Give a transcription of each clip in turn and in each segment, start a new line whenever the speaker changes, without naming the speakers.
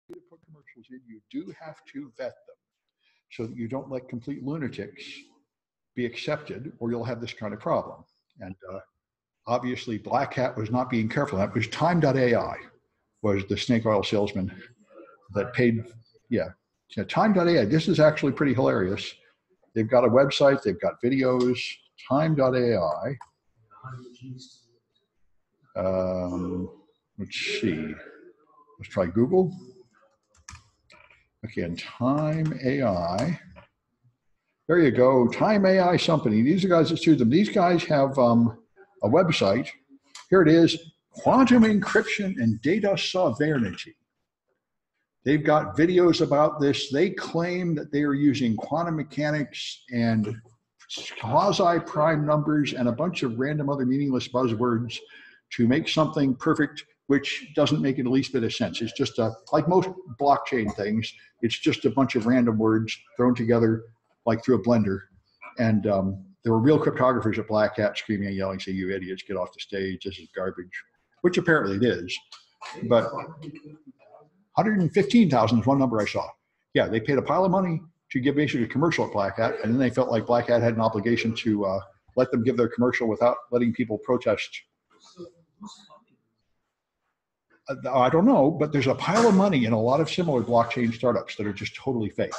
to put commercials in, you do have to vet them so that you don't let complete lunatics be accepted, or you'll have this kind of problem. And obviously, Black Hat was not being careful. That was Time.ai, was the snake oil salesman that paid, yeah. Time.ai, this is actually pretty hilarious. They've got a website, they've got videos, Time.ai. Let's see. Let's try Google. Okay, and Time AI. There you go, Time AI something. These are guys that sued them. These guys have a website. Here it is, Quantum Encryption and Data Sovereignty. They've got videos about this. They claim that they are using quantum mechanics and quasi-prime numbers and a bunch of random other meaningless buzzwords to make something perfect, which doesn't make it the least bit of sense. It's just like most blockchain things, it's just a bunch of random words thrown together like through a blender. And there were real cryptographers at Black Hat screaming and yelling, saying, "You idiots, get off the stage, this is garbage," which apparently it is. But 115,000 is one number I saw. Yeah, they paid a pile of money to give basically a commercial at Black Hat, and then they felt like Black Hat had an obligation to let them give their commercial without letting people protest. I don't know, but there's a pile of money in a lot of similar blockchain startups that are just totally fake.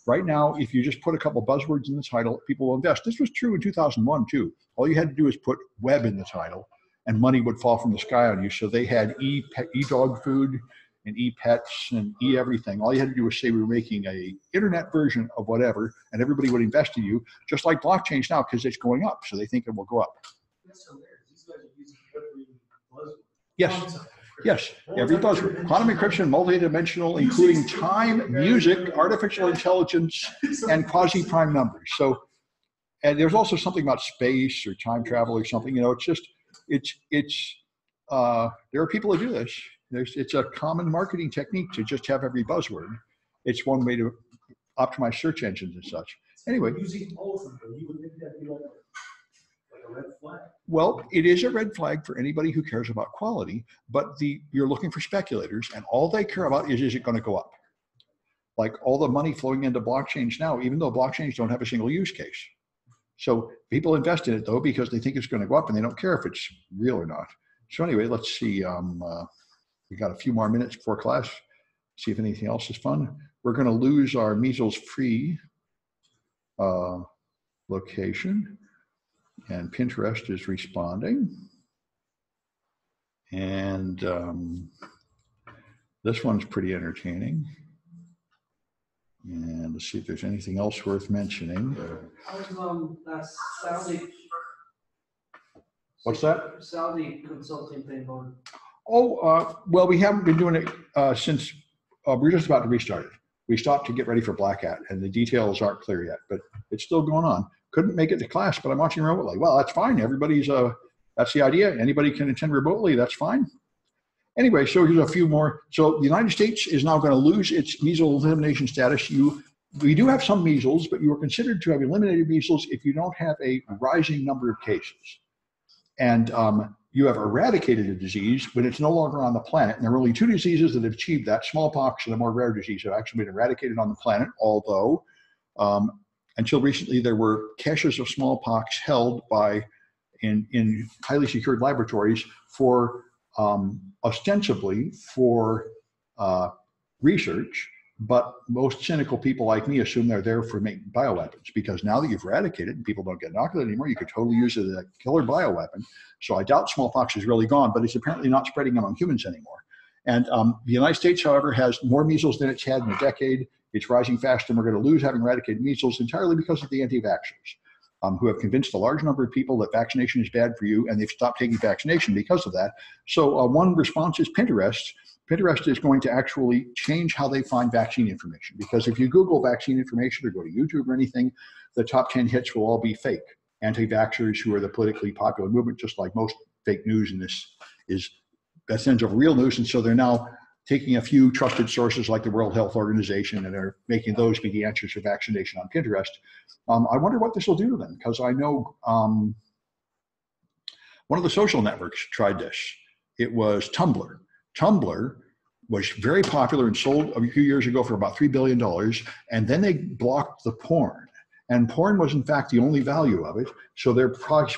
Right now, if you just put a couple buzzwords in the title, people will invest. This was true in 2001 too. All you had to do is put web in the title and money would fall from the sky on you. So they had e-dog food and e-pets and e-everything. All you had to do was say we were making a internet version of whatever, and everybody would invest in you, just like blockchains now, because it's going up. So they think it will go up. Yes. Yes, every buzzword. Quantum encryption, multidimensional, including time, music, artificial intelligence, and quasi-prime numbers. So, and there's also something about space or time travel or something. You know, it's just, there are people who do this. It's a common marketing technique to just have every buzzword. It's one way to optimize search engines and such. Anyway. Using all of them, you would think that'd be like a red flag. Well, it is a red flag for anybody who cares about quality, but you're looking for speculators, and all they care about is it going to go up? Like all the money flowing into blockchains now, even though blockchains don't have a single use case. So people invest in it though because they think it's going to go up, and they don't care if it's real or not. So anyway, let's see. We got a few more minutes before class. See if anything else is fun. We're going to lose our measles-free location. And Pinterest is responding. And this one's pretty entertaining. And let's see if there's anything else worth mentioning.
Saudi.
What's that?
Saudi consulting thing going.
Oh, well, we haven't been doing it since we're just about to restart it. We stopped to get ready for Black Hat, and the details aren't clear yet, but it's still going on. Couldn't make it to class, but I'm watching remotely. Well, that's fine. Everybody's, that's the idea. Anybody can attend remotely. That's fine. Anyway, so here's a few more. So the United States is now going to lose its measles elimination status. We do have some measles, but you are considered to have eliminated measles if you don't have a rising number of cases. And you have eradicated a disease when it's no longer on the planet. And there are only two diseases that have achieved that. Smallpox and a more rare disease have actually been eradicated on the planet, although until recently, there were caches of smallpox held in highly secured laboratories for ostensibly for research, but most cynical people like me assume they're there for making bioweapons, because now that you've eradicated and people don't get inoculated anymore, you could totally use it as a killer bioweapon. So I doubt smallpox is really gone, but it's apparently not spreading among humans anymore. And the United States, however, has more measles than it's had in a decade. It's rising fast, and we're going to lose having eradicated measles entirely because of the anti-vaxxers, who have convinced a large number of people that vaccination is bad for you, and they've stopped taking vaccination because of that. So one response is Pinterest. Pinterest is going to actually change how they find vaccine information, because if you Google vaccine information or go to YouTube or anything, the top 10 hits will all be fake. Anti-vaxxers who are the politically popular movement, just like most fake news in this is that sends over real news. And so they're now taking a few trusted sources like the World Health Organization and they're making those be the answers for vaccination on Pinterest. I wonder what this will do to them, because I know one of the social networks tried this. It was Tumblr. Tumblr was very popular and sold a few years ago for about $3 billion. And then they blocked the porn. And porn was, in fact, the only value of it. So their price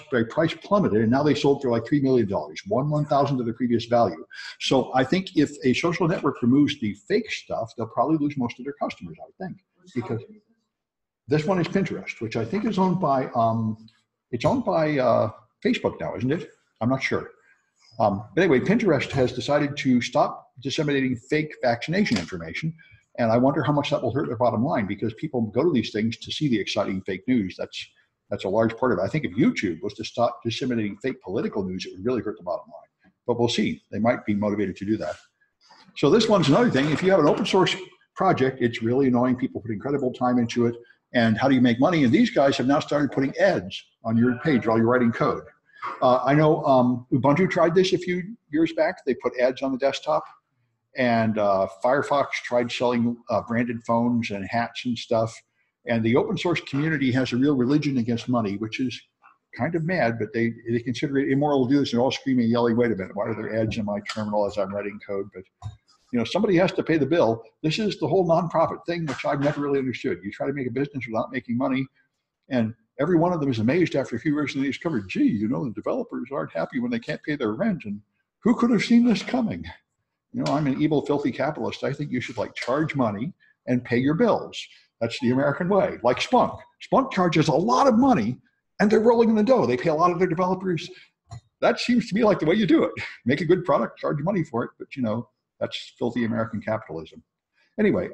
plummeted, and now they sold for like $3 million, 1/1000th of the previous value. So I think if a social network removes the fake stuff, they'll probably lose most of their customers, I would think. Because this one is Pinterest, which I think is owned by, Facebook now, isn't it? I'm not sure. But anyway, Pinterest has decided to stop disseminating fake vaccination information. And I wonder how much that will hurt their bottom line, because people go to these things to see the exciting fake news. That's a large part of it. I think if YouTube was to stop disseminating fake political news, it would really hurt the bottom line. But we'll see. They might be motivated to do that. So this one's another thing. If you have an open source project, it's really annoying. People put incredible time into it. And how do you make money? And these guys have now started putting ads on your page while you're writing code. I know Ubuntu tried this a few years back. They put ads on the desktop. And Firefox tried selling branded phones and hats and stuff. And the open source community has a real religion against money, which is kind of mad, but they consider it immoral to do this. They're all screaming and yelling, wait a minute, why are there ads in my terminal as I'm writing code? But somebody has to pay the bill. This is the whole nonprofit thing, which I've never really understood. You try to make a business without making money. And every one of them is amazed after a few years and they discovered, gee, the developers aren't happy when they can't pay their rent. And who could have seen this coming? I'm an evil, filthy capitalist. I think you should charge money and pay your bills. That's the American way. Like Splunk. Splunk charges a lot of money and they're rolling in the dough. They pay a lot of their developers. That seems to me like the way you do it. Make a good product, charge money for it. But that's filthy American capitalism. Anyway,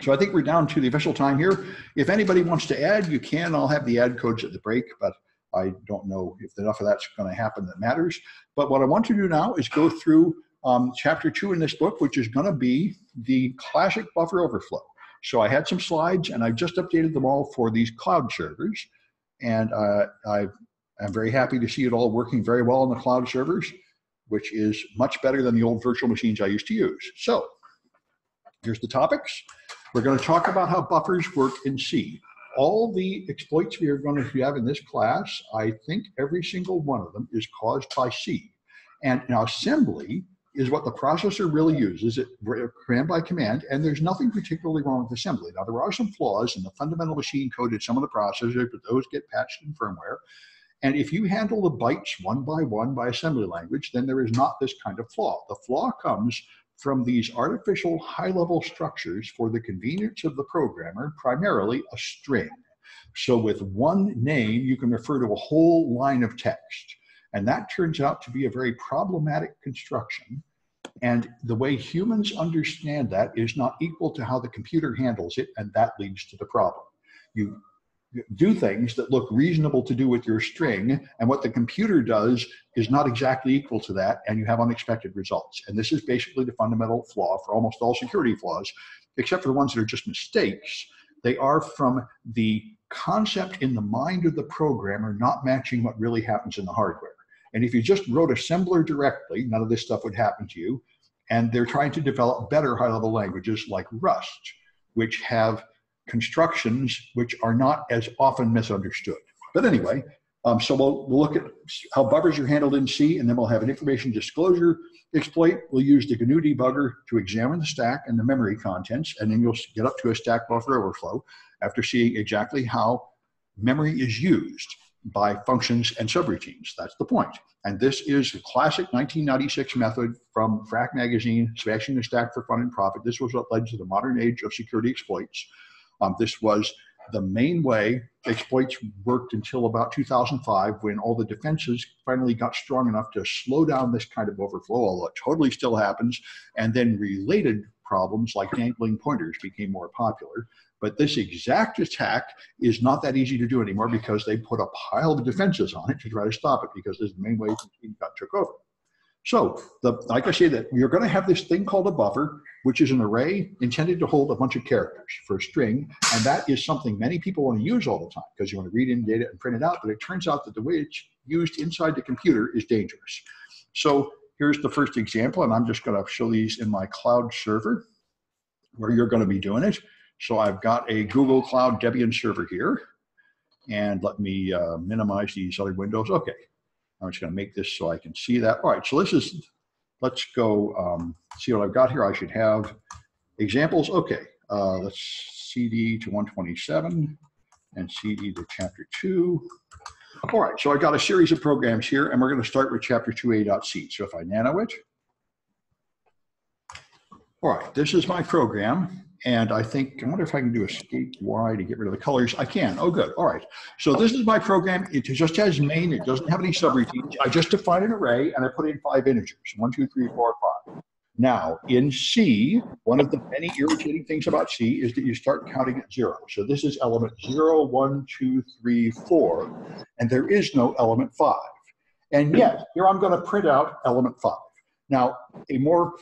so I think we're down to the official time here. If anybody wants to add, you can. I'll have the ad codes at the break, but I don't know if enough of that's going to happen that matters. But what I want to do now is go through chapter 2 in this book, which is going to be the classic buffer overflow. So I had some slides, and I've just updated them all for these cloud servers. And I'm very happy to see it all working very well on the cloud servers, which is much better than the old virtual machines I used to use. So here's the topics. We're going to talk about how buffers work in C. All the exploits we are going to have in this class, I think every single one of them is caused by C. And now assembly is what the processor really uses, it command by command, and there's nothing particularly wrong with assembly. Now, there are some flaws in the fundamental machine code in some of the processors, but those get patched in firmware. And if you handle the bytes one by one by assembly language, then there is not this kind of flaw. The flaw comes from these artificial high-level structures for the convenience of the programmer, primarily a string. So with one name, you can refer to a whole line of text. And that turns out to be a very problematic construction. And the way humans understand that is not equal to how the computer handles it, and that leads to the problem. You do things that look reasonable to do with your string, and what the computer does is not exactly equal to that, and you have unexpected results. And this is basically the fundamental flaw for almost all security flaws, except for the ones that are just mistakes. They are from the concept in the mind of the programmer not matching what really happens in the hardware. And if you just wrote assembler directly, none of this stuff would happen to you. And they're trying to develop better high-level languages like Rust, which have constructions which are not as often misunderstood. But anyway, so we'll look at how buffers are handled in C, and then we'll have an information disclosure exploit. We'll use the GNU debugger to examine the stack and the memory contents, and then you'll get up to a stack buffer overflow after seeing exactly how memory is used by functions and subroutines. That's the point. And this is a classic 1996 method from Frack magazine, smashing the stack for fun and profit. This was what led to the modern age of security exploits. This was the main way exploits worked until about 2005, when all the defenses finally got strong enough to slow down this kind of overflow, although it totally still happens. And then related problems like dangling pointers became more popular. But this exact attack is not that easy to do anymore because they put a pile of defenses on it to try to stop it, because this is the main way it got took over. So, like I say, that you're going to have this thing called a buffer, which is an array intended to hold a bunch of characters for a string. And that is something many people want to use all the time because you want to read in data and print it out. But it turns out that the way it's used inside the computer is dangerous. So here's the first example, and I'm just going to show these in my cloud server where you're going to be doing it. So I've got a Google Cloud Debian server here, and let me minimize these other windows. Okay, I'm just going to make this so I can see that. All right, so this is let's go see what I've got here. I should have examples. Okay, let's CD to 127 and CD to chapter 2. All right, so I got a series of programs here, and we're going to start with chapter 2a.c. So if I nano it, all right, this is my program, and I wonder if I can do escape Y to get rid of the colors. I can. Oh, good. All right. So this is my program. It just has main. It doesn't have any subroutines. I just define an array, and I put in 5 integers, 1, 2, 3, 4, 5. Now, in C, one of the many irritating things about C is that you start counting at 0. So this is element 0, 1, 2, 3, 4, and there is no element 5. And yet, here I'm going to print out element 5. Now, a more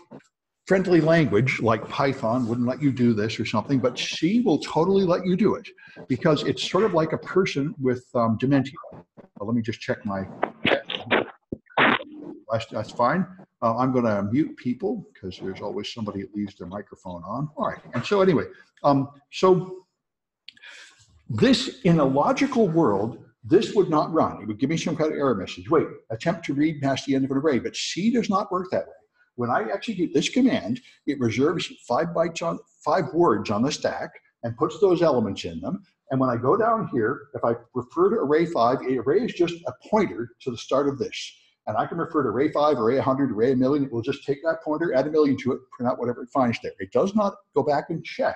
friendly language like Python wouldn't let you do this or something, but C will totally let you do it because it's sort of like a person with dementia. Well, let me just check my, that's fine. I'm going to mute people because there's always somebody that leaves their microphone on. All right, and so anyway, so this, in a logical world, this would not run. It would give me some kind of error message. Wait, attempt to read past the end of an array, but C does not work that way. When I execute this command, it reserves 5 words on the stack and puts those elements in them. And when I go down here, if I refer to array 5, array is just a pointer to the start of this. And I can refer to array 5, array 100, array 1,000,000. It will just take that pointer, add 1,000,000 to it, print out whatever it finds there. It does not go back and check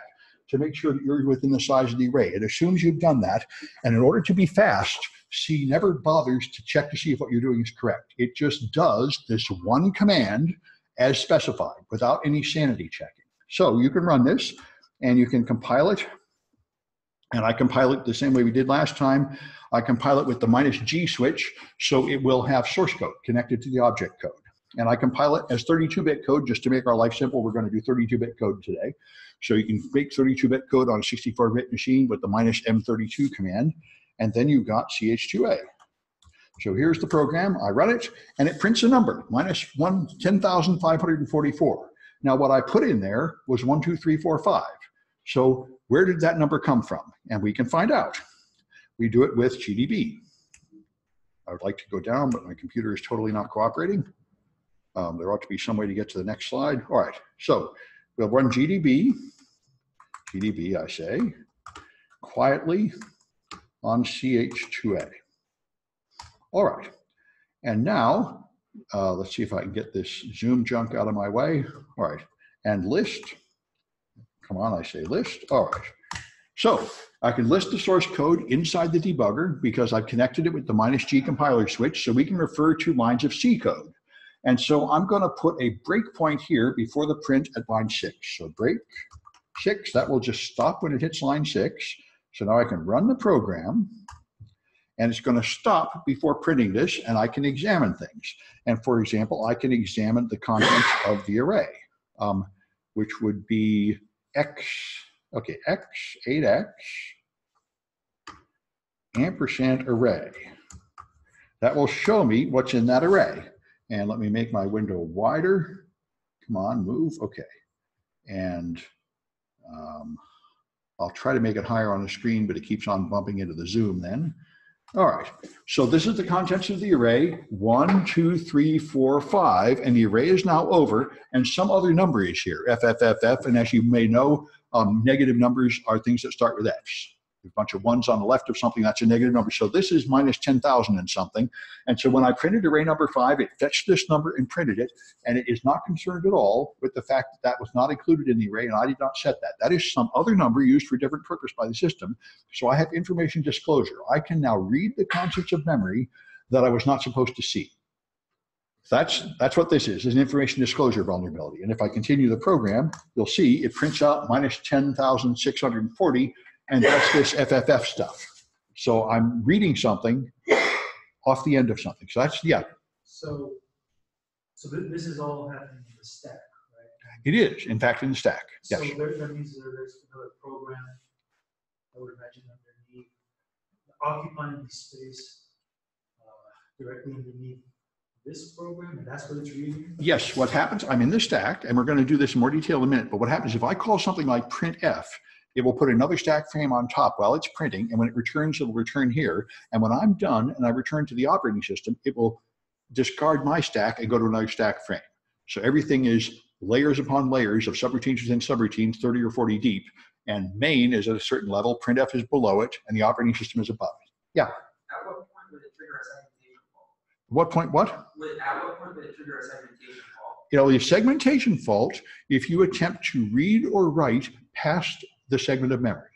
to make sure that you're within the size of the array. It assumes you've done that. And in order to be fast, C never bothers to check to see if what you're doing is correct. It just does this one command as specified without any sanity checking. So you can run this and you can compile it. And I compile it the same way we did last time. I compile it with the -G switch, so it will have source code connected to the object code. And I compile it as 32-bit code just to make our life simple. We're going to do 32-bit code today. So you can make 32-bit code on a 64-bit machine with the -M32 command. And then you've got CH2A. So here's the program. I run it, and it prints a number, -10,544. Now, what I put in there was 1, 2, 3, 4, 5. So where did that number come from? And we can find out. We do it with GDB. I would like to go down, but my computer is totally not cooperating. There ought to be some way to get to the next slide. All right, so we'll run GDB, I say, quietly on CH2A. All right, and now, let's see if I can get this Zoom junk out of my way. All right, and list. Come on, I say list. All right. So I can list the source code inside the debugger because I've connected it with the -G compiler switch, so we can refer to lines of C code. And so I'm going to put a breakpoint here before the print at line 6. So break 6, that will just stop when it hits line 6. So now I can run the program, and it's going to stop before printing this, and I can examine things. And for example, I can examine the contents of the array, which would be X, okay, X, 8X, ampersand array. That will show me what's in that array. And let me make my window wider. Come on, move, okay. And I'll try to make it higher on the screen, but it keeps on bumping into the Zoom then. All right, so this is the contents of the array, 1, 2, 3, 4, 5, and the array is now over, and some other number is here, FFFF, and as you may know, negative numbers are things that start with Fs. A bunch of ones on the left of something, that's a negative number. So this is -10,000 and something. And so when I printed array number 5, it fetched this number and printed it. And it is not concerned at all with the fact that that was not included in the array, and I did not set that. That is some other number used for a different purpose by the system. So I have information disclosure. I can now read the contents of memory that I was not supposed to see. That's what this is an information disclosure vulnerability. And if I continue the program, you'll see it prints out -10,640. And that's this FFF stuff. So I'm reading something off the end of something. So that's, yeah.
So this is all happening in the stack, right?
It is, in fact, in the stack. Yes.
So that means there's another program, I would imagine, underneath, occupying the space directly underneath this program, and that's what it's reading? Yes,
what happens, I'm in the stack, and we're going to do this in more detail in a minute, but what happens if I call something like printf, it will put another stack frame on top while it's printing, and when it returns, it will return here. And when I'm done and I return to the operating system, it will discard my stack and go to another stack frame. So everything is layers upon layers of subroutines within subroutines, 30 or 40 deep. And main is at a certain level, printf is below it, and the operating system is above it. Yeah?
At what point would it trigger a segmentation fault?
What point, what?
At what point would it trigger a segmentation fault?
It'll be a segmentation fault if you attempt to read or write past the segment of memory.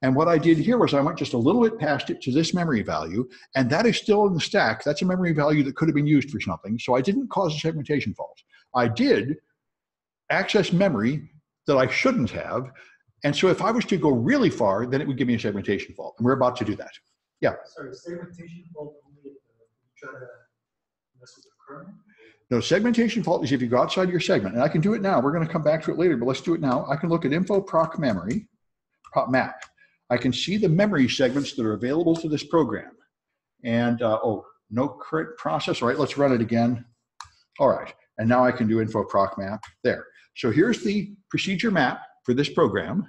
And what I did here was I went just a little bit past it to this memory value, and that is still in the stack. That's a memory value that could have been used for something. So I didn't cause a segmentation fault. I did access memory that I shouldn't have. And so if I was to go really far, then it would give me a segmentation fault. And we're about to do that. Yeah.
Sorry, segmentation fault only if you try to mess with the kernel?
No, segmentation fault is if you go outside your segment. And I can do it now. We're going to come back to it later, but let's do it now. I can look at info proc memory, proc map. I can see the memory segments that are available to this program. And, oh, no current process. All right, let's run it again. All right. And now I can do info proc map there. So here's the procedure map for this program.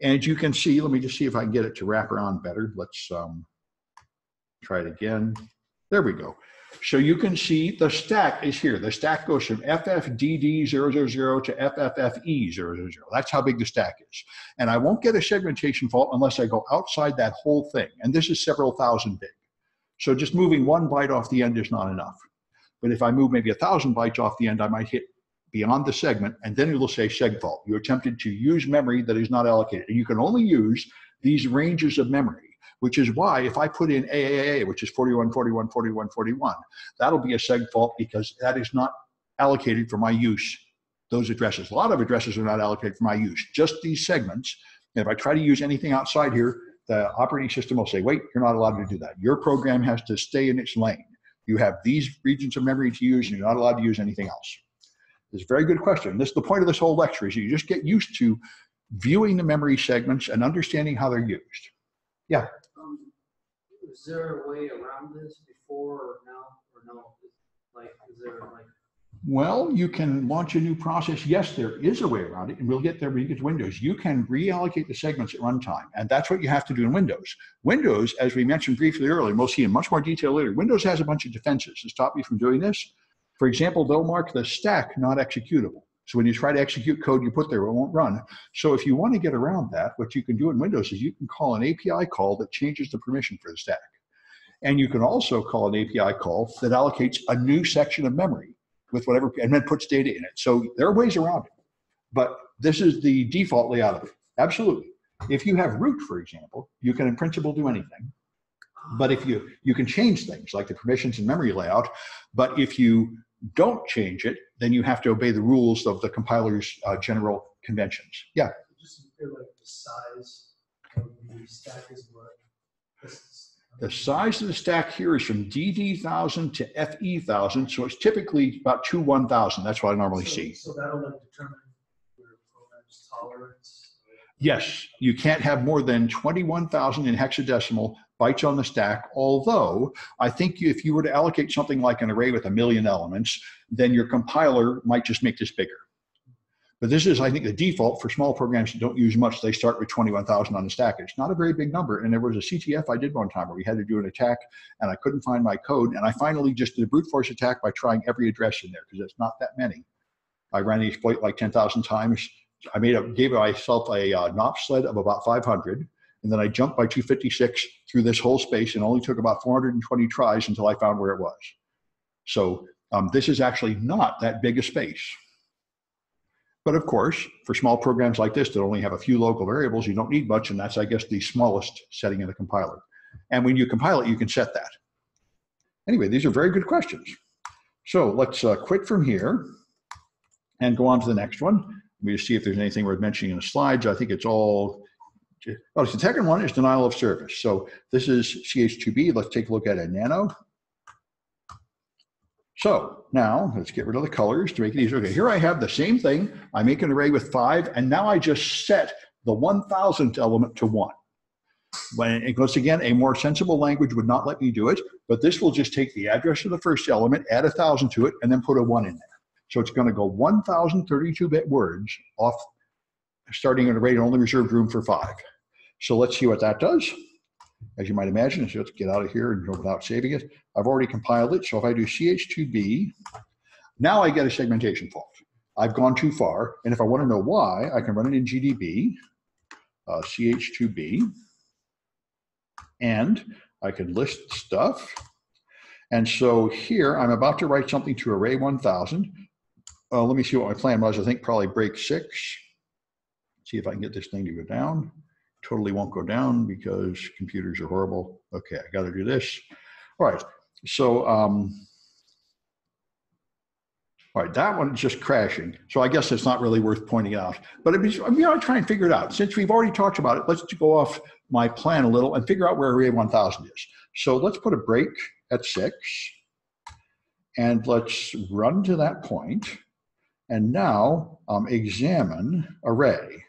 And you can see, let me just see if I can get it to wrap around better. Let's try it again. There we go. So you can see the stack is here. The stack goes from FFDD000 to FFFE000. That's how big the stack is. And I won't get a segmentation fault unless I go outside that whole thing. And this is several thousand big. So just moving 1 byte off the end is not enough. But if I move maybe 1,000 bytes off the end, I might hit beyond the segment, and then it will say segfault. You attempted to use memory that is not allocated. And you can only use these ranges of memory, which is why if I put in AAA, which is 41, 41, 41, 41, that'll be a segfault because that is not allocated for my use, those addresses. A lot of addresses are not allocated for my use, just these segments. And if I try to use anything outside here, the operating system will say, wait, you're not allowed to do that. Your program has to stay in its lane. You have these regions of memory to use, and you're not allowed to use anything else. It's a very good question. This is the point of this whole lecture, is you just get used to viewing the memory segments and understanding how they're used. Yeah?
Is there a way around this before or now or no? Like, is there like?
Well, you can launch a new process. Yes, there is a way around it, and we'll get there when you get to Windows. You can reallocate the segments at runtime, and that's what you have to do in Windows. Windows, as we mentioned briefly earlier, and we'll see in much more detail later, Windows has a bunch of defenses to stop you from doing this. For example, they'll mark the stack not executable. So when you try to execute code you put there, it won't run. So if you want to get around that, what you can do in Windows is you can call an API call that changes the permission for the stack. And you can also call an API call that allocates a new section of memory with whatever, and then puts data in it. So there are ways around it. But this is the default layout of it. Absolutely. If you have root, for example, you can in principle do anything. But if you can change things like the permissions and memory layout, but if you don't change it, then you have to obey the rules of the compiler's general conventions. Yeah.
Just to feel like the size of the stack is what?
The size of the stack here is from DD1000 to FE1000, so it's typically about 2/1000. That's what I normally see.
So that'll like determine your program's tolerance.
Yes, you can't have more than 21,000 in hexadecimal bytes on the stack, although I think if you were to allocate something like an array with 1 million elements, then your compiler might just make this bigger. But this is, I think, the default for small programs that don't use much. They start with 21,000 on the stack. It's not a very big number. And there was a CTF I did one time where we had to do an attack, and I couldn't find my code. And I finally just did a brute force attack by trying every address in there, because it's not that many. I ran the exploit like 10,000 times. I gave myself a NOP sled of about 500. And then I jumped by 256 through this whole space and only took about 420 tries until I found where it was. So this is actually not that big a space. But of course, for small programs like this that only have a few local variables, you don't need much, and that's, I guess, the smallest setting in the compiler. And when you compile it, you can set that. Anyway, these are very good questions. So let's quit from here and go on to the next one. Let me just see if there's anything worth mentioning in the slides. I think it's all, oh, the second one is denial of service. So this is CH2B. Let's take a look at a nano. So now let's get rid of the colors to make it easier. Okay, here I have the same thing. I make an array with 5, and now I just set the 1,000th element to 1. When it goes again, a more sensible language would not let me do it, but this will just take the address of the first element, add 1,000 to it, and then put a 1 in there. So it's going to go 1,032-bit words off, starting an array that only reserved room for 5. So let's see what that does. As you might imagine, so let's get out of here and go without saving it. I've already compiled it, so if I do CH2B, Now I get a segmentation fault. I've gone too far, and if I want to know why, I can run it in GDB, ch2b, and I can list stuff. And so here, I'm about to write something to array 1000. Let me see what my plan was. I think probably break 6. See if I can get this thing to go down. Totally won't go down because computers are horrible. Okay, I got to do this. All right, so, all right, that one's just crashing. So I guess it's not really worth pointing out. But I mean, I'll try and figure it out. Since we've already talked about it, let's go off my plan a little and figure out where array 1000 is. So let's put a break at 6. And let's run to that point. And now examine array.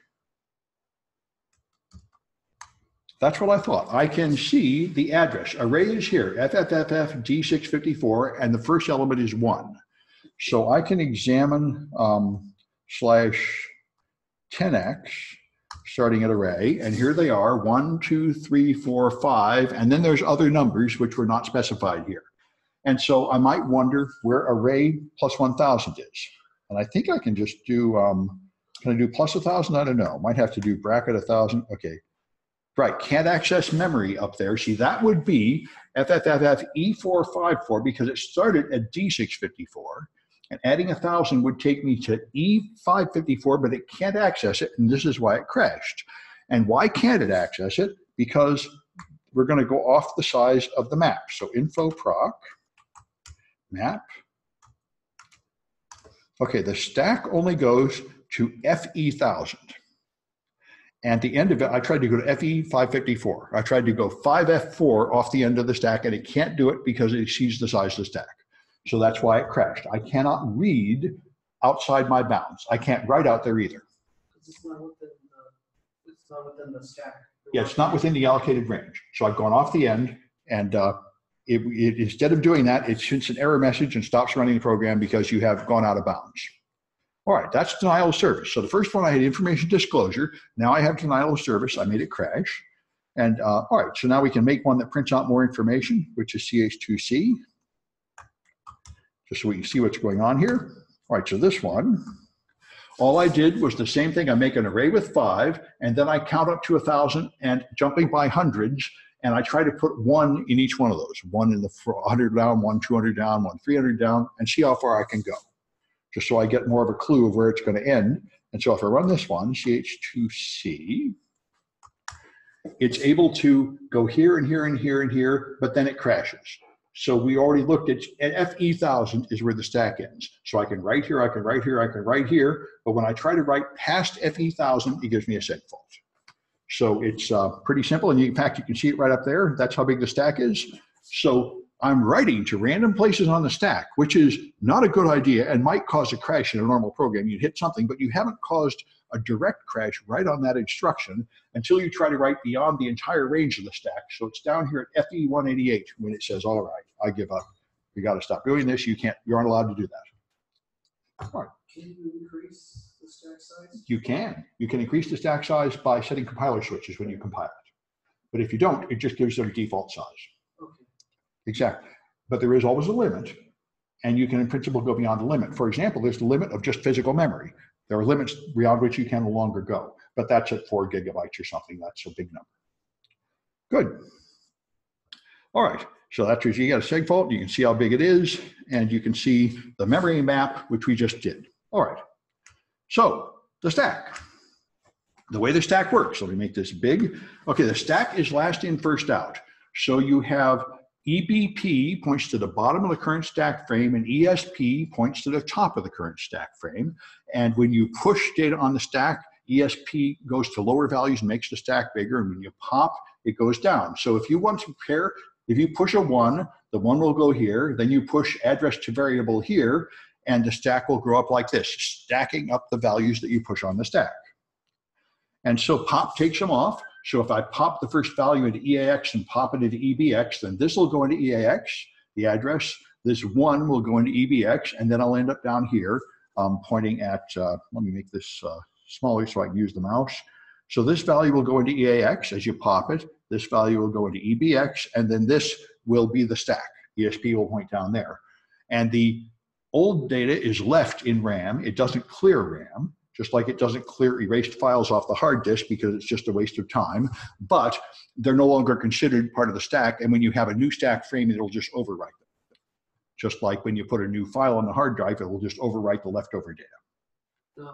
That's what I thought. I can see the address. Array is here, FFFF D654, and the first element is 1. So I can examine /10x, starting at array, and here they are, 1, 2, 3, 4, 5, and then there's other numbers which were not specified here. And so I might wonder where array plus 1000 is. And I think I can just do, can I do plus 1000? I don't know. Might have to do bracket 1000. Okay. Right, can't access memory up there. See, that would be FFFF E454 because it started at D654. And adding 1000 would take me to E554, but it can't access it. And this is why it crashed. And why can't it access it? Because we're going to go off the size of the map. So info proc map. Okay, the stack only goes to FE1000. And at the end of it, I tried to go to FE554. I tried to go 5F4 off the end of the stack, and it can't do it because it exceeds the size of the stack. So that's why it crashed. I cannot read outside my bounds. I can't write out there either.
It's not within the stack.
Yeah, it's not within the allocated range. So I've gone off the end, and instead of doing that, it sends an error message and stops running the program because you have gone out of bounds. All right, that's denial of service. So the first one I had information disclosure. Now I have denial of service. I made it crash. And all right, so now we can make one that prints out more information, which is ch2c, just so we can see what's going on here. All right, so this one, all I did was the same thing. I make an array with 5, and then I count up to 1000 and jumping by hundreds, and I try to put 1 in each one of those. 1 in the 100 down, 1 200 down, 1 300 down, and see how far I can go, just so I get more of a clue of where it's going to end. And so if I run this one, ch2c, it's able to go here and here and here and here, but then it crashes. So we already looked at FE1000 is where the stack ends. So I can write here, I can write here, I can write here, but when I try to write past FE1000, it gives me a segfault. So it's pretty simple, and in fact, you can see it right up there. That's how big the stack is. So I'm writing to random places on the stack, which is not a good idea and might cause a crash in a normal program. You'd hit something, but you haven't caused a direct crash right on that instruction until you try to write beyond the entire range of the stack. So it's down here at FE188 when it says, all right, I give up. You got to stop doing this. You aren't allowed to do that. All right.
Can you increase the stack size?
You can. You can increase the stack size by setting compiler switches when you compile it. But if you don't, it just gives it a default size.
Okay.
Exactly. But there is always a limit, and you can in principle go beyond the limit. For example, there's the limit of just physical memory. There are limits beyond which you can no longer go, but that's at 4 gigabytes or something. That's a big number. Good. All right, so that's what you got a segfault. You can see how big it is, and you can see the memory map, which we just did. All right, so the stack. The way the stack works, let me make this big. Okay, the stack is last in, first out. So you have EBP points to the bottom of the current stack frame, and ESP points to the top of the current stack frame. And when you push data on the stack, ESP goes to lower values and makes the stack bigger. And when you pop, it goes down. So if you want to compare, if you push a 1, the 1 will go here. Then you push address to variable here, and the stack will grow up like this, stacking up the values that you push on the stack. And so pop takes them off. So if I pop the first value into EAX and pop it into EBX, then this will go into EAX, the address. This 1 will go into EBX, and then I'll end up down here pointing at, let me make this smaller so I can use the mouse. So this value will go into EAX as you pop it. This value will go into EBX, and then this will be the stack. ESP will point down there. And the old data is left in RAM. It doesn't clear RAM, just like it doesn't clear erased files off the hard disk because it's just a waste of time, but they're no longer considered part of the stack. And when you have a new stack frame, it'll just overwrite them. Just like when you put a new file on the hard drive, it will just overwrite the leftover data.
The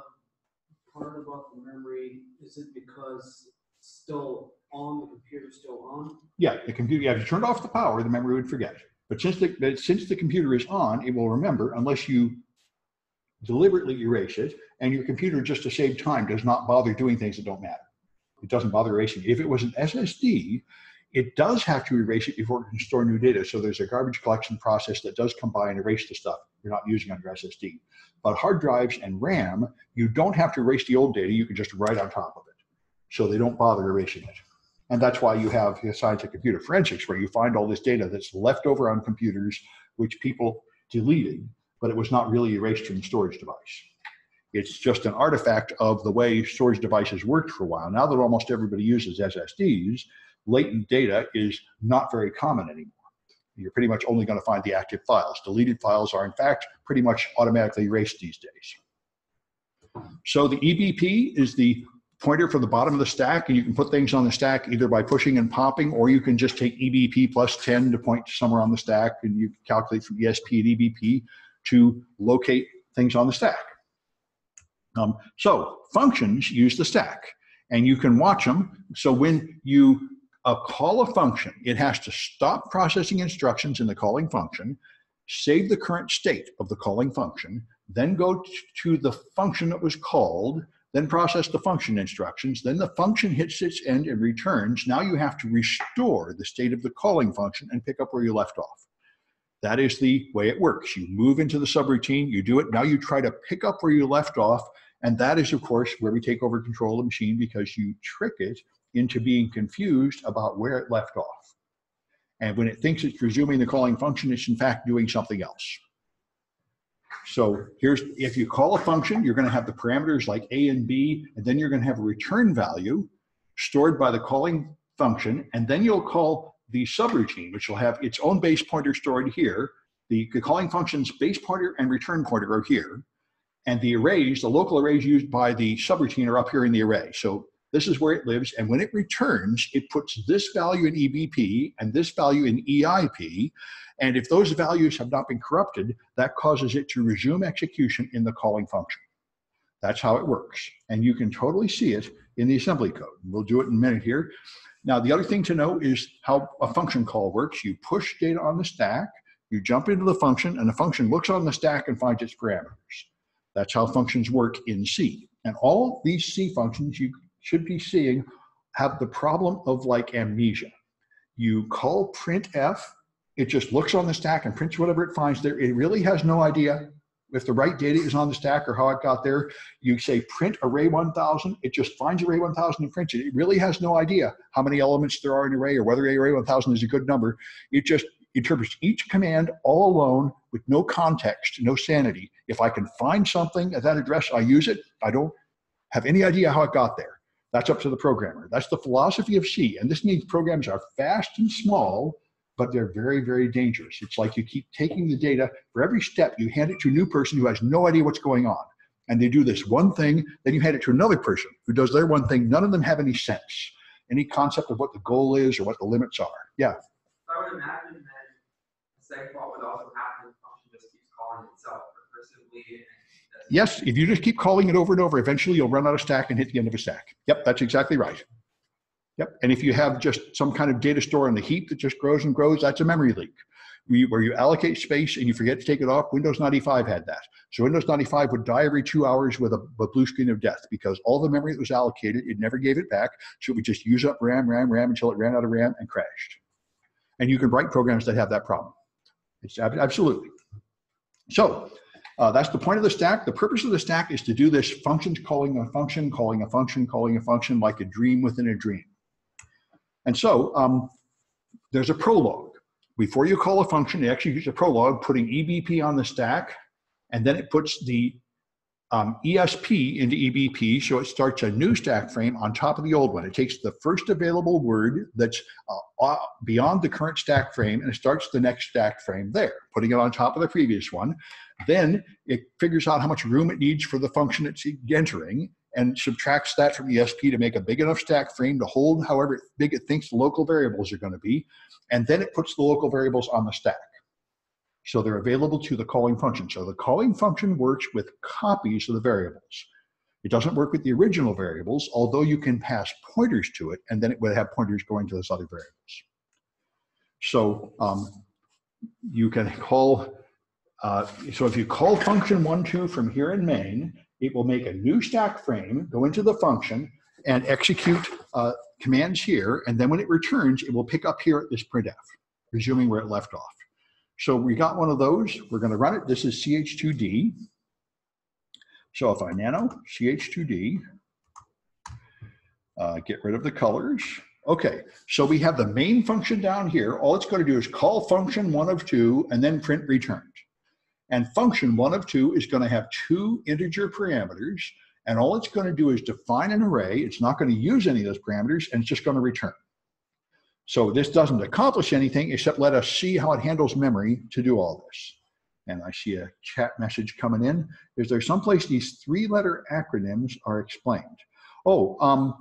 part about the memory, is it because it's still on, the computer's still on?
Yeah, the computer, yeah, if you turned off the power, the memory would forget. But since the computer is on, it will remember unless you deliberately erase it, and your computer, just to save time, does not bother doing things that don't matter. It doesn't bother erasing it. If it was an SSD, it does have to erase it before it can store new data. So there's a garbage collection process that does come by and erase the stuff you're not using on your SSD. But hard drives and RAM, you don't have to erase the old data. You can just write on top of it. So they don't bother erasing it. And that's why you have the science of computer forensics, where you find all this data that's left over on computers, which people deleted, but it was not really erased from the storage device. It's just an artifact of the way storage devices worked for a while. Now that almost everybody uses SSDs, latent data is not very common anymore. You're pretty much only going to find the active files. Deleted files are, in fact, pretty much automatically erased these days. So the EBP is the pointer from the bottom of the stack, and you can put things on the stack either by pushing and popping, or you can just take EBP plus 10 to point somewhere on the stack, and you calculate from ESP and EBP to locate things on the stack. So functions use the stack, and you can watch them. So when you call a function, it has to stop processing instructions in the calling function, save the current state of the calling function, then go to the function that was called, then process the function instructions, then the function hits its end and returns. Now you have to restore the state of the calling function and pick up where you left off. That is the way it works. You move into the subroutine, you do it, now you try to pick up where you left off, and that is, of course, where we take over control of the machine, because you trick it into being confused about where it left off. And when it thinks it's resuming the calling function, it's in fact doing something else. So here's, if you call a function, you're going to have the parameters like A and B, and then you're going to have a return value stored by the calling function, and then you'll call the subroutine, which will have its own base pointer stored here. The calling function's base pointer and return pointer are here, and the arrays, the local arrays used by the subroutine, are up here in the array. So this is where it lives, and when it returns, it puts this value in EBP and this value in EIP, and if those values have not been corrupted, that causes it to resume execution in the calling function. That's how it works, and you can totally see it in the assembly code. We'll do it in a minute here. Now, the other thing to know is how a function call works. You push data on the stack, you jump into the function, and the function looks on the stack and finds its parameters. That's how functions work in C. And all these C functions you should be seeing have the problem of like amnesia. You call printf, it just looks on the stack and prints whatever it finds there. It really has no idea if the right data is on the stack or how it got there. You say print array 1000, it just finds array 1000 and prints it. It really has no idea how many elements there are in an array or whether array 1000 is a good number. It just interprets each command all alone with no context, no sanity. If I can find something at that address, I use it. I don't have any idea how it got there. That's up to the programmer. That's the philosophy of C. And this means programs are fast and small, but they're very, very dangerous. It's like you keep taking the data. For every step, you hand it to a new person who has no idea what's going on. And they do this one thing, then you hand it to another person who does their one thing. None of them have any sense, any concept of what the goal is or what the limits are. Yeah?
I would imagine that segfault would also happen if the function just keeps calling itself recursively.
Yes, if you just keep calling it over and over, eventually you'll run out of stack and hit the end of a stack. Yep, that's exactly right. Yep, and if you have just some kind of data store in the heap that just grows and grows, that's a memory leak. Where you allocate space and you forget to take it off, Windows 95 had that. So Windows 95 would die every 2 hours with a blue screen of death because all the memory that was allocated, it never gave it back. So it would just use up RAM until it ran out of RAM and crashed. And you can write programs that have that problem. It's absolutely. So that's the point of the stack. The purpose of the stack is to do this functions calling a function, calling a function, calling a function, like a dream within a dream. And so there's a prologue. Before you call a function, it executes a prologue, putting EBP on the stack, and then it puts the ESP into EBP, so it starts a new stack frame on top of the old one. It takes the first available word that's beyond the current stack frame, and it starts the next stack frame there, putting it on top of the previous one. Then it figures out how much room it needs for the function it's entering and subtracts that from ESP to make a big enough stack frame to hold however big it thinks the local variables are going to be. And then it puts the local variables on the stack. So they're available to the calling function. So the calling function works with copies of the variables. It doesn't work with the original variables, although you can pass pointers to it, and then it would have pointers going to those other variables. So you can call, so if you call function 1.2 from here in main, it will make a new stack frame, go into the function, and execute commands here, and then when it returns, it will pick up here at this printf, resuming where it left off. So we got one of those. We're going to run it. This is ch2d. So if I nano ch2d, get rid of the colors. Okay, so we have the main function down here. All it's going to do is call function 1 of 2 and then print returned. And function 1 of 2 is going to have 2 integer parameters. And all it's going to do is define an array. It's not going to use any of those parameters, and it's just going to return. So this doesn't accomplish anything except let us see how it handles memory to do all this. And I see a chat message coming in. Is there someplace these 3-letter acronyms are explained? Oh,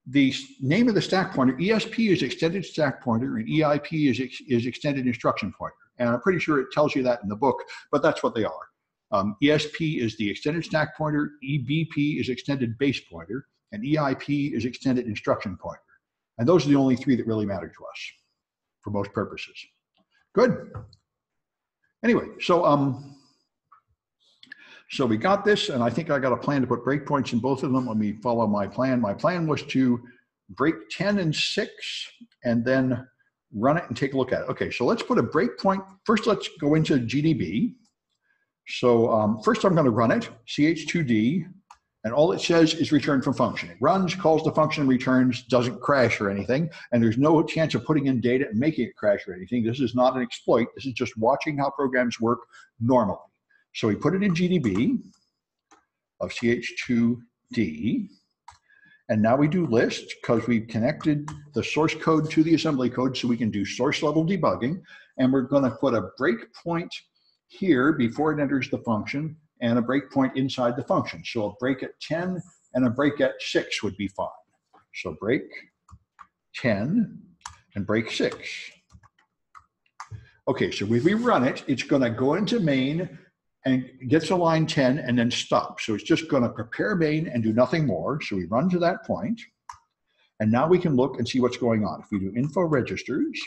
the name of the stack pointer, ESP is extended stack pointer, and EIP is extended instruction pointer. And I'm pretty sure it tells you that in the book, but that's what they are. ESP is the extended stack pointer, EBP is extended base pointer, and EIP is extended instruction pointer. And those are the only 3 that really matter to us for most purposes. Good. Anyway, so we got this, and I think I got a plan to put breakpoints in both of them. Let me follow my plan. My plan was to break 10 and 6, and then run it and take a look at it. Okay, so let's put a breakpoint. First, let's go into GDB. So first I'm going to run it, ch2d, and all it says is return from function. It runs, calls the function, returns, doesn't crash or anything, and there's no chance of putting in data and making it crash or anything. This is not an exploit. This is just watching how programs work normally. So we put it in GDB of ch2d, and now we do list because we've connected the source code to the assembly code so we can do source level debugging, and we're going to put a breakpoint here before it enters the function, and a breakpoint inside the function. So a break at 10 and a break at 6 would be fine. So break 10 and break 6. Okay, so if we run it, it's going to go into main and gets to line 10 and then stop. So it's just going to prepare main and do nothing more. So we run to that point, and now we can look and see what's going on. If we do info registers,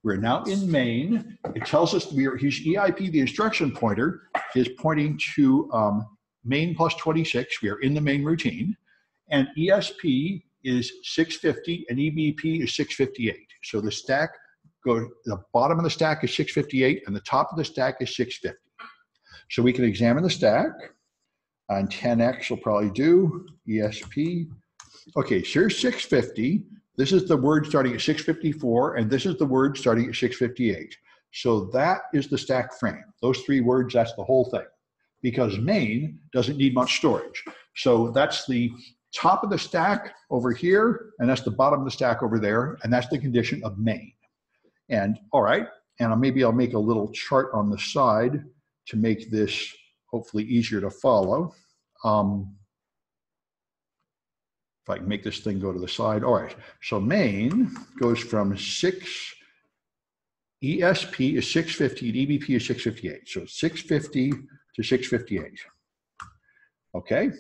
we're now in main. It tells us he's EIP, the instruction pointer, is pointing to main plus 26. We are in the main routine. And ESP is 650 and EBP is 658. So the stack, the bottom of the stack is 658 and the top of the stack is 650. So we can examine the stack. And 10x will probably do ESP. Okay, so here's 650. This is the word starting at 654, and this is the word starting at 658. So that is the stack frame. Those 3 words, that's the whole thing. Because main doesn't need much storage. So that's the top of the stack over here, and that's the bottom of the stack over there, and that's the condition of main. And all right, and maybe I'll make a little chart on the side to make this hopefully easier to follow. If I can make this thing go to the side. All right, so main goes from 6, ESP is 650, and EBP is 658. So 650 to 658. Okay,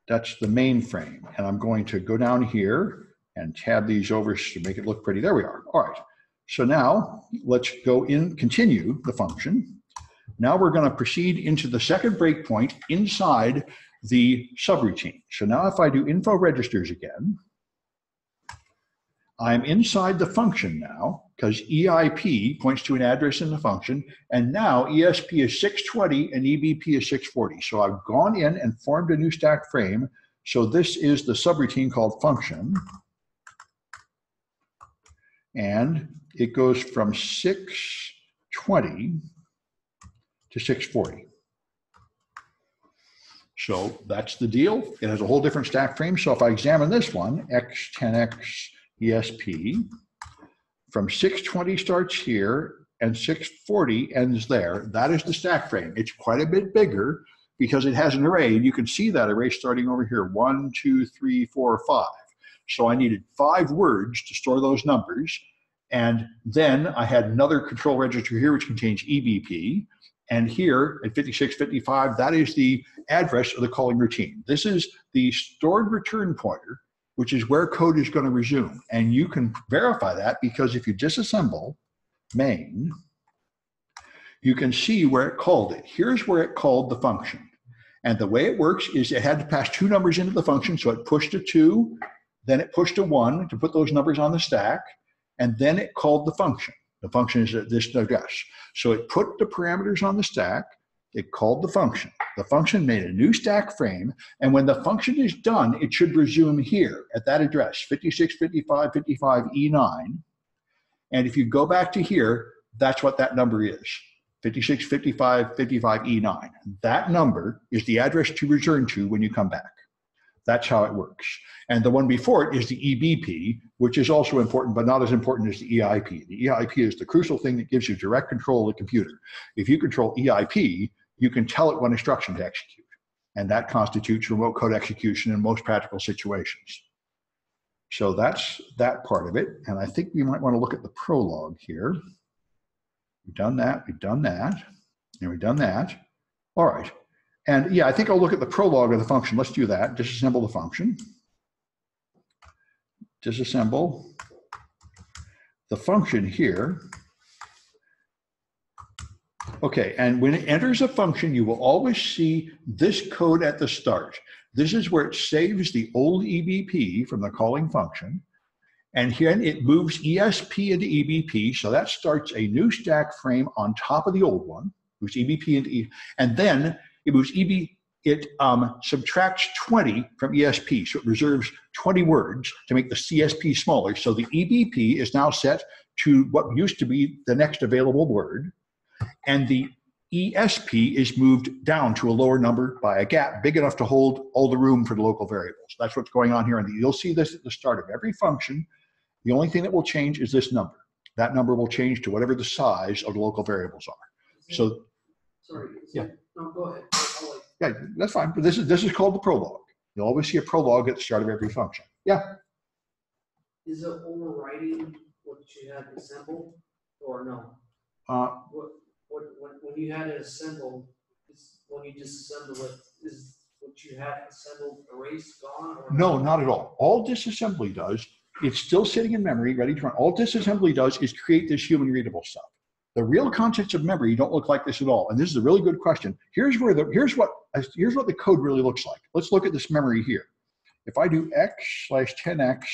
that's the main frame. And I'm going to go down here and tab these over to make it look pretty. There we are. All right, so now let's go in, continue the function. Now we're going to proceed into the second breakpoint inside the subroutine. So now if I do info registers again, I'm inside the function now because EIP points to an address in the function, and now ESP is 620 and EBP is 640. So I've gone in and formed a new stack frame. So this is the subroutine called function, and it goes from 620 to 640. So that's the deal. It has a whole different stack frame. So if I examine this one, X10X ESP, from 620 starts here, and 640 ends there. That is the stack frame. It's quite a bit bigger because it has an array, and you can see that array starting over here, 1, 2, 3, 4, 5. So I needed 5 words to store those numbers. And then I had another control register here, which contains EBP. And here at 5655, that is the address of the calling routine. This is the stored return pointer, which is where code is going to resume. And you can verify that because if you disassemble main, you can see where it called it. Here's where it called the function. And the way it works is it had to pass 2 numbers into the function. So it pushed a 2, then it pushed a 1 to put those numbers on the stack. And then it called the function. The function is at this address. So it put the parameters on the stack. It called the function. The function made a new stack frame. And when the function is done, it should resume here at that address, 565555E9. And if you go back to here, that's what that number is, 565555E9. That number is the address to return to when you come back. That's how it works. And the one before it is the EBP, which is also important, but not as important as the EIP. The EIP is the crucial thing that gives you direct control of the computer. If you control EIP, you can tell it what instruction to execute. And that constitutes remote code execution in most practical situations. So that's that part of it. And I think we might want to look at the Prologue here. We've done that, and we've done that. All right. And yeah, I think I'll look at the Prologue of the function. Let's do that. Disassemble the function. Disassemble the function here. Okay, and when it enters a function, you will always see this code at the start. This is where it saves the old EBP from the calling function. And here it moves ESP into EBP. So that starts a new stack frame on top of the old one, moves EBP into E. And then it moves it subtracts 20 from ESP. So it reserves 20 words to make the CSP smaller. So the EBP is now set to what used to be the next available word. And the ESP is moved down to a lower number by a gap big enough to hold all the room for the local variables. That's what's going on here. And you'll see this at the start of every function. The only thing that will change is this number. That number will change to whatever the size of the local variables are. So,
sorry.
Yeah.
No, go ahead.
Yeah, that's fine. But this is called the Prologue. You'll always see a Prologue at the start of every function. Yeah.
Is it overriding what you had assembled or no? When you had it assembled, when you disassemble it, is what you had assembled erased, gone? Or
no, not at all. All disassembly does, it's still sitting in memory, ready to run. All disassembly does is create this human readable stuff. The real contents of memory don't look like this at all. And this is a really good question. Here's what the code really looks like. Let's look at this memory here. If I do x/10x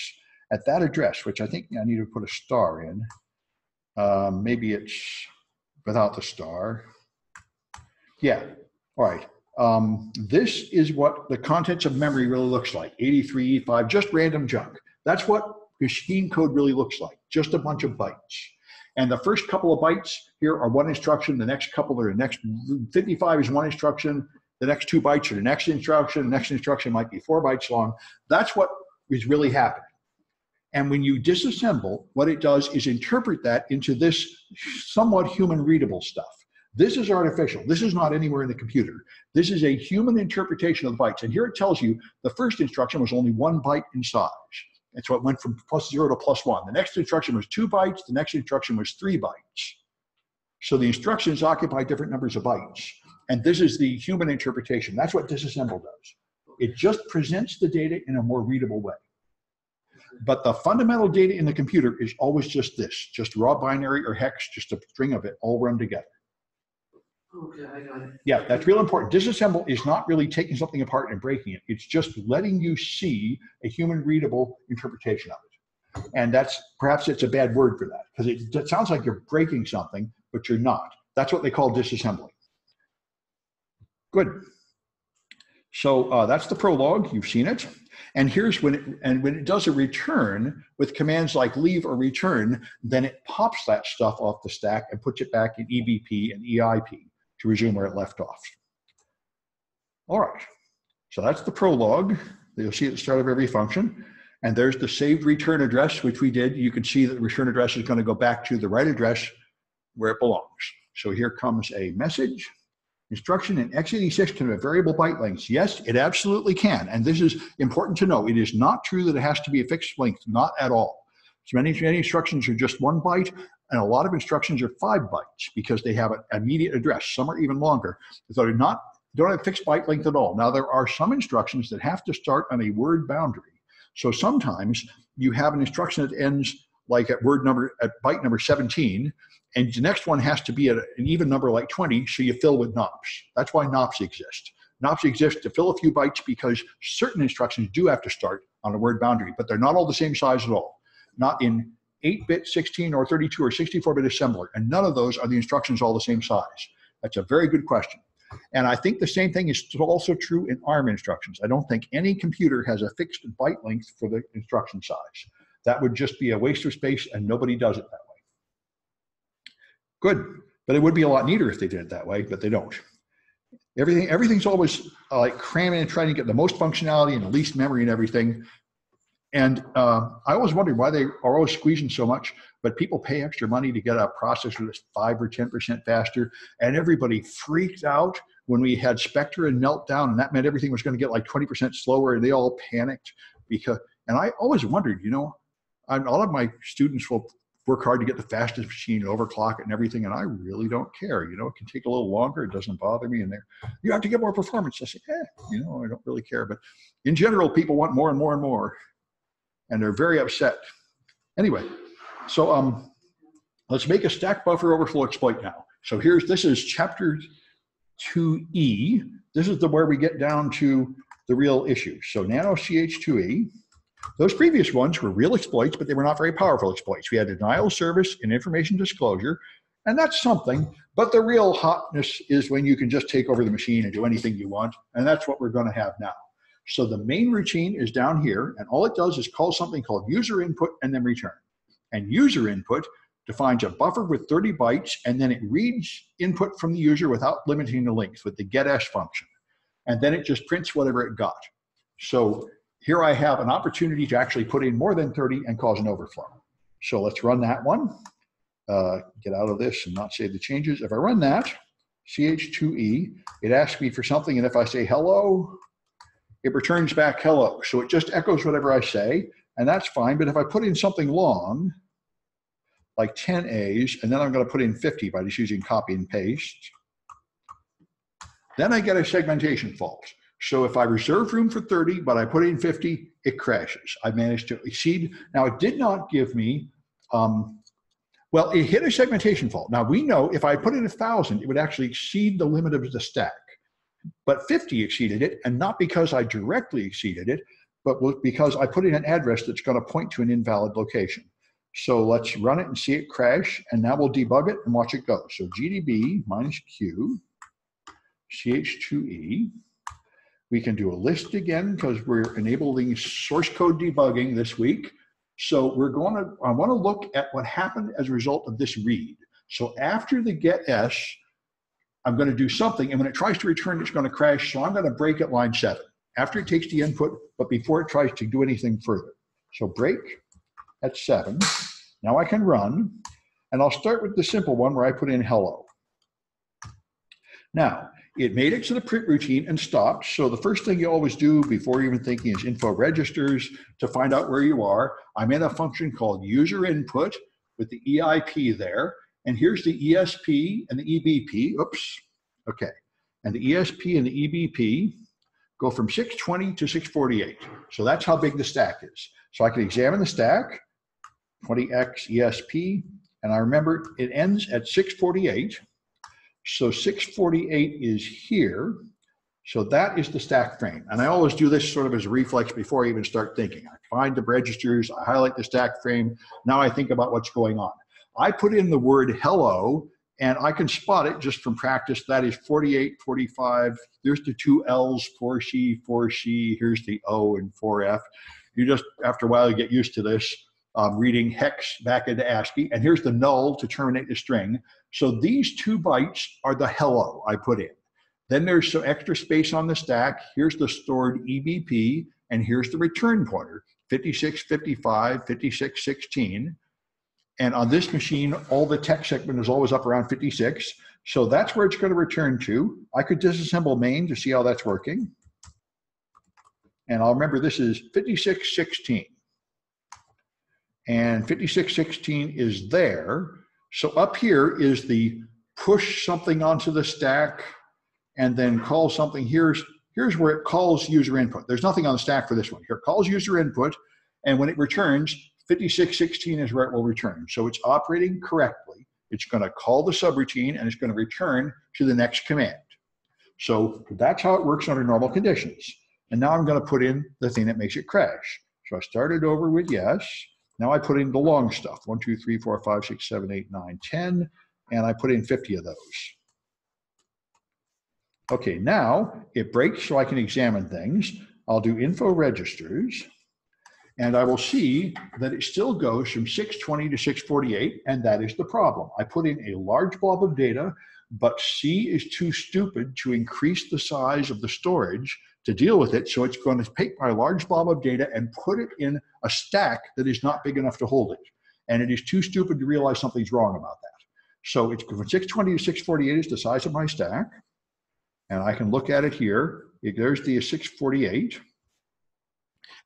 at that address, which I think I need to put a star in, maybe it's without the star. Yeah, all right. This is what the contents of memory really looks like, 83, 5, just random junk. That's what machine code really looks like, just a bunch of bytes. And the first couple of bytes here are one instruction, the next couple are the next, 55 is one instruction, the next 2 bytes are the next instruction might be 4 bytes long. That's what is really happening. And when you disassemble, what it does is interpret that into this somewhat human readable stuff. This is artificial. This is not anywhere in the computer. This is a human interpretation of the bytes. And here it tells you the first instruction was only 1 byte in size. And so it went from +0 to +1. The next instruction was 2 bytes. The next instruction was 3 bytes. So the instructions occupy different numbers of bytes. And this is the human interpretation. That's what disassemble does. It just presents the data in a more readable way. But the fundamental data in the computer is always just this, just raw binary or hex, just a string of it all run together.
Okay, I got it.
Yeah, that's real important. Disassemble is not really taking something apart and breaking it. It's just letting you see a human readable interpretation of it. And perhaps it's a bad word for that, because it sounds like you're breaking something, but you're not. That's what they call disassembly. Good. So that's the Prologue. You've seen it. And here's when it does a return with commands like leave or return, then it pops that stuff off the stack and puts it back in EBP and EIP to resume where it left off. All right, so that's the Prologue that you'll see at the start of every function. And there's the saved return address, which we did. You can see that the return address is going to go back to the right address where it belongs. So here comes a message. Instruction in x86 can have variable byte lengths. Yes, it absolutely can. And this is important to know. It is not true that it has to be a fixed length, not at all. So many instructions are just 1 byte, and a lot of instructions are 5 bytes because they have an immediate address. Some are even longer. So they don't have fixed byte length at all. Now, there are some instructions that have to start on a word boundary. So sometimes you have an instruction that ends like at byte number 17, and the next one has to be at an even number like 20, so you fill with NOPs. That's why NOPs exist. NOPs exist to fill a few bytes because certain instructions do have to start on a word boundary, but they're not all the same size at all. Not in 8-bit, 16, or 32, or 64-bit assembler, and none of those are the instructions all the same size. That's a very good question. And I think the same thing is also true in ARM instructions. I don't think any computer has a fixed byte length for the instruction size. That would just be a waste of space, and nobody does it that way. Good, but it would be a lot neater if they did it that way, but they don't. Everything's always like cramming and trying to get the most functionality and the least memory and everything. And I always wondered why they are always squeezing so much, but people pay extra money to get a processor that's 5 or 10% faster. And everybody freaked out when we had Spectre and Meltdown, and that meant everything was going to get like 20% slower, and they all panicked and I always wondered, a lot of my students will work hard to get the fastest machine and overclock it and everything, and I really don't care. It can take a little longer. It doesn't bother me. And you have to get more performance. I say, I don't really care. But in general, people want more and more and more, and they're very upset. Anyway, so let's make a stack buffer overflow exploit now. So this is chapter 2E. This is where we get down to the real issue. So nano CH2E. Those previous ones were real exploits, but they were not very powerful exploits. We had denial of service and information disclosure, and that's something. But the real hotness is when you can just take over the machine and do anything you want, and that's what we're going to have now. So the main routine is down here, and all it does is call something called user input and then return. And user input defines a buffer with 30 bytes, and then it reads input from the user without limiting the length with the getS function. And then it just prints whatever it got. So here I have an opportunity to actually put in more than 30 and cause an overflow. So let's run that one. Get out of this and not save the changes. If I run that, CH2E, it asks me for something, and if I say hello, it returns back hello. So it just echoes whatever I say, and that's fine. But if I put in something long, like 10 A's, and then I'm going to put in 50 by just using copy and paste, then I get a segmentation fault. So if I reserve room for 30, but I put in 50, it crashes. I managed to exceed. Now, it did not give me, well, it hit a segmentation fault. Now, we know if I put in 1,000, it would actually exceed the limit of the stack. But 50 exceeded it, and not because I directly exceeded it, but because I put in an address that's going to point to an invalid location. So let's run it and see it crash, and now we'll debug it and watch it go. So GDB -Q, CH2E. We can do a list again because we're enabling source code debugging this week. So I want to look at what happened as a result of this read. So after the getS, I'm going to do something, and when it tries to return, it's going to crash. So I'm going to break at line 7 after it takes the input, but before it tries to do anything further. So break at 7. Now I can run, and I'll start with the simple one where I put in hello. Now, it made it to the print routine and stopped. So the first thing you always do before even thinking is info registers to find out where you are. I'm in a function called user input with the EIP there. And here's the ESP and the EBP. Oops. Okay. And the ESP and the EBP go from 620 to 648. So that's how big the stack is. So I can examine the stack, 20x ESP, and I remember it ends at 648. So 648 is here. So that is the stack frame. And I always do this sort of as a reflex before I even start thinking. I find the registers, I highlight the stack frame. Now I think about what's going on. I put in the word hello, and I can spot it just from practice. That is 48, 45. There's the 2 L's, 4C, 4C. Here's the O and 4F. You just, after a while, you get used to this. Reading hex back into ASCII. And here's the null to terminate the string. So these 2 bytes are the hello I put in. Then there's some extra space on the stack. Here's the stored EBP, and here's the return pointer, 56, 55, 56, 16. And on this machine, all the text segment is always up around 56. So that's where it's going to return to. I could disassemble main to see how that's working. And I'll remember this is 5616. And 5616 is there. So up here is the push something onto the stack and then call something. Here's where it calls user input. There's nothing on the stack for this one. Here it calls user input, and when it returns, 5616 is where it will return. So it's operating correctly. It's going to call the subroutine, and it's going to return to the next command. So that's how it works under normal conditions. And now I'm going to put in the thing that makes it crash. So I started over with yes. Now I put in the long stuff, 1, 2, 3, 4, 5, 6, 7, 8, 9, 10, and I put in 50 of those. Okay, now it breaks so I can examine things. I'll do info registers, and I will see that it still goes from 620 to 648, and that is the problem. I put in a large blob of data, but C is too stupid to increase the size of the storage to deal with it, so it's going to take my large blob of data and put it in a stack that is not big enough to hold it. And it is too stupid to realize something's wrong about that. So it's from 620 to 648 is the size of my stack. And I can look at it here. There's the 648.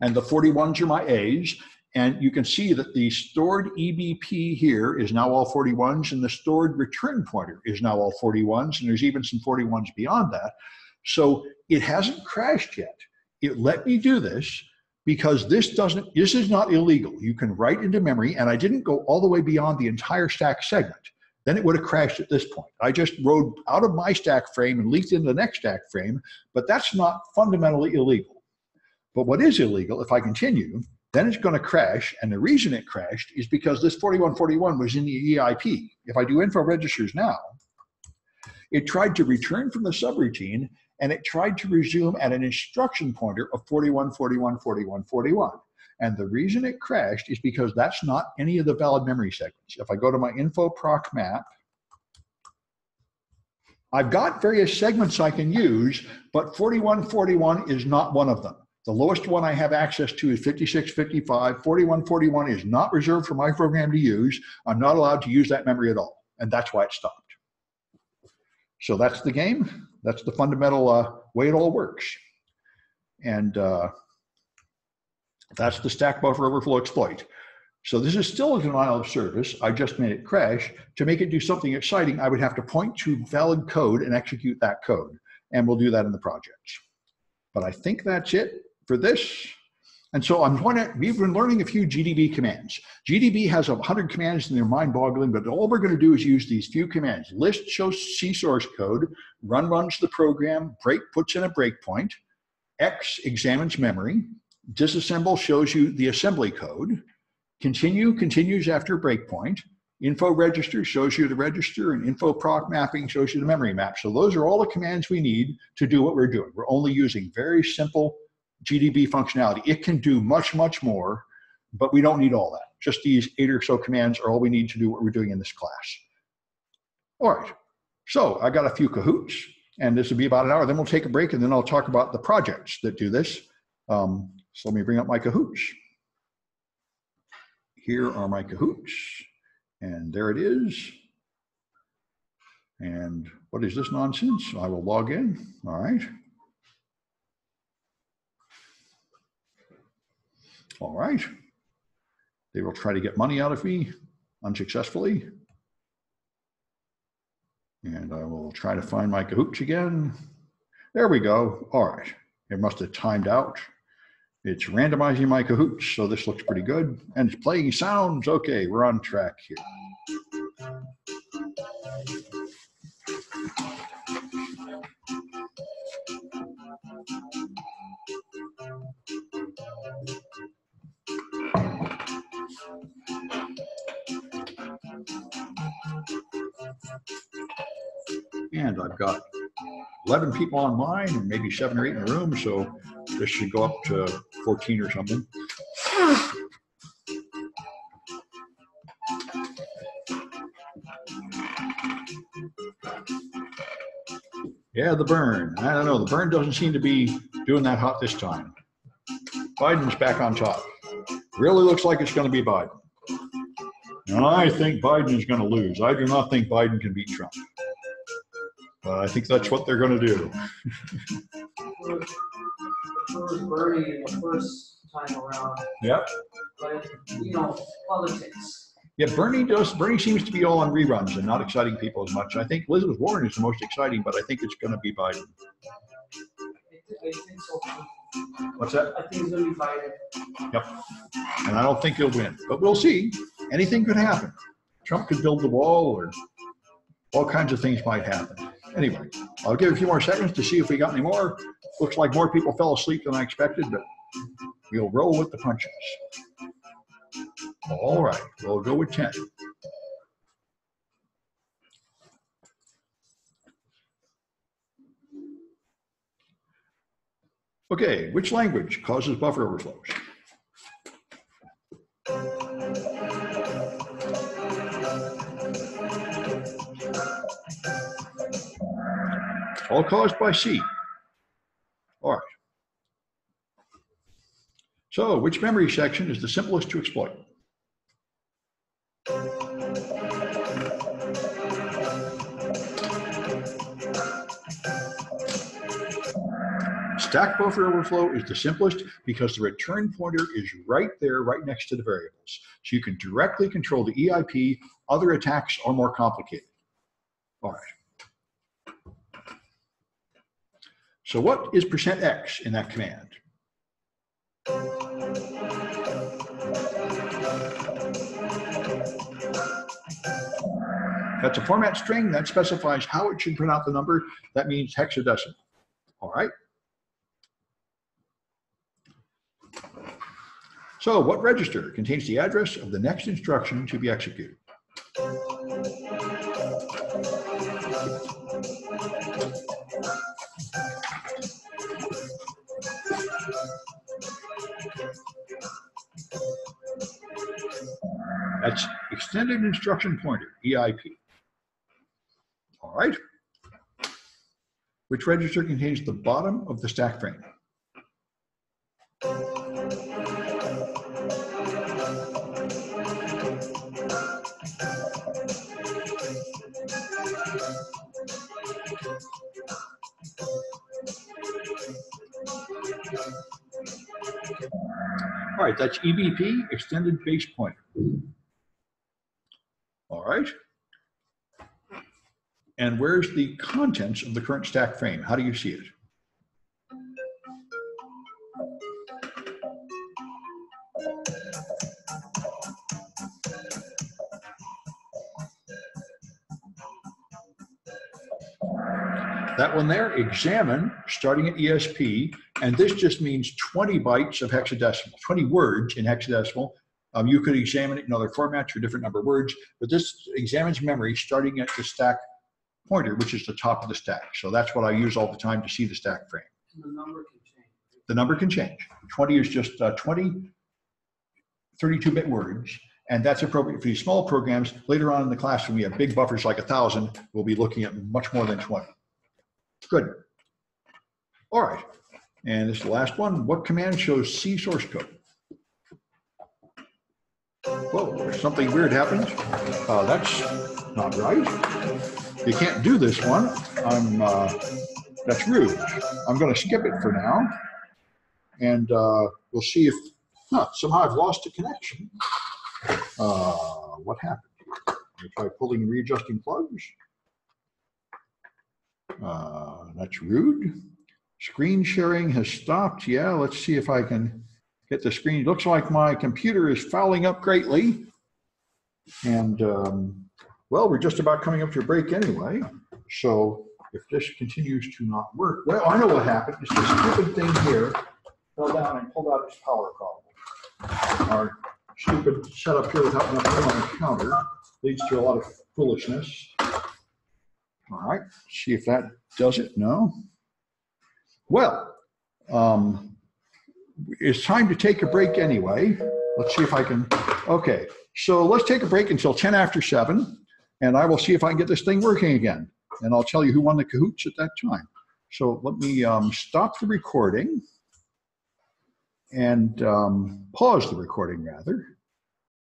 And the 41s are my A's. And you can see that the stored EBP here is now all 41s, and the stored return pointer is now all 41s, and there's even some 41s beyond that. So it hasn't crashed yet. It let me do this because this is not illegal. You can write into memory, and I didn't go all the way beyond the entire stack segment. Then it would have crashed at this point. I just wrote out of my stack frame and leaked into the next stack frame, but that's not fundamentally illegal. But what is illegal, if I continue, then it's going to crash, and the reason it crashed is because this 4141 was in the EIP. If I do info registers now, it tried to return from the subroutine, and it tried to resume at an instruction pointer of 41, 41, 41, 41. And the reason it crashed is because that's not any of the valid memory segments. If I go to my info proc map, I've got various segments I can use, but 4141 is not one of them. The lowest one I have access to is 5655. 4141 is not reserved for my program to use. I'm not allowed to use that memory at all, and that's why it stopped. So that's the game. That's the fundamental way it all works. And that's the stack buffer overflow exploit. So this is still a denial of service. I just made it crash. To make it do something exciting, I would have to point to valid code and execute that code. And we'll do that in the projects. But I think that's it for this. And so we've been learning a few GDB commands. GDB has 100 commands and they're mind-boggling, but all we're going to do is use these few commands. List shows C source code, run runs the program, break puts in a breakpoint, X examines memory, disassemble shows you the assembly code, continue continues after breakpoint, info register shows you the register, and info proc mapping shows you the memory map. So those are all the commands we need to do what we're doing. We're only using very simple GDB functionality. It can do much, much more, but we don't need all that. Just these 8 or so commands are all we need to do what we're doing in this class. All right, so I got a few Kahoots, and this will be about an hour. Then we'll take a break, and then I'll talk about the projects that do this. So let me bring up my Kahoots. Here are my Kahoots, and there it is. And what is this nonsense? I will log in. All right. All right. They will try to get money out of me unsuccessfully. And I will try to find my Kahoots again. There we go. All right. It must have timed out. It's randomizing my Kahoots, so this looks pretty good. And it's playing sounds. Okay, we're on track here. And I've got 11 people online and maybe 7 or 8 in the room, so this should go up to 14 or something. Yeah, the burn. I don't know. The burn doesn't seem to be doing that hot this time. Biden's back on top. Really looks like it's going to be Biden. I think Biden is going to lose. I do not think Biden can beat Trump. But I think that's what they're going to do.
For Bernie in the first time around.
Yep.
But, you know, politics.
Yeah, Bernie seems to be all on reruns and not exciting people as much. I think Elizabeth Warren is the most exciting, but I think it's going to be Biden.
I think so.
What's that?
I think it's going to be Biden.
Yep. And I don't think he'll win, but we'll see. Anything could happen. Trump could build the wall, or all kinds of things might happen. Anyway, I'll give a few more seconds to see if we got any more. Looks like more people fell asleep than I expected, but we'll roll with the punches. All right, we'll go with 10. Okay, which language causes buffer overflows? All caused by C. All right. So, which memory section is the simplest to exploit? Stack buffer overflow is the simplest because the return pointer is right there, right next to the variables. So you can directly control the EIP. Other attacks are more complicated. All right. So what is %x in that command? That's a format string that specifies how it should print out the number. That means hexadecimal. All right. So what register contains the address of the next instruction to be executed? That's extended instruction pointer, EIP. All right. Which register contains the bottom of the stack frame? All right, that's EBP, extended base pointer. All right. And where's the contents of the current stack frame? How do you see it? That one there, examine, starting at ESP, and this just means 20 bytes of hexadecimal, 20 words in hexadecimal. You could examine it in other formats or different number of words, but this examines memory starting at the stack pointer, which is the top of the stack. So that's what I use all the time to see the stack frame.
The number can change.
The number can change. 20 is just 20 32-bit words, and that's appropriate for these small programs. Later on in the class, when we have big buffers like 1,000, we'll be looking at much more than 20. Good. All right. And this is the last one. What command shows C source code? Whoa, something weird happened. That's not right. You can't do this one. That's rude. I'm going to skip it for now. And we'll see if, somehow I've lost a connection. What happened? Let me try pulling and readjusting plugs. That's rude. Screen sharing has stopped. Yeah, let's see if I can get the screen. It looks like my computer is fouling up greatly. And, well, we're just about coming up to a break anyway. So if this continues to not work, well, I know what happened. It's this stupid thing here fell down and pulled out its power cable. Our stupid setup here without enough room on the counter leads to a lot of foolishness. All right, see if that does it. No. Well, it's time to take a break anyway. Let's see if I can. Okay, so let's take a break until 10 after 7, and I will see if I can get this thing working again. And I'll tell you who won the cahoots at that time. So let me stop the recording and pause the recording rather.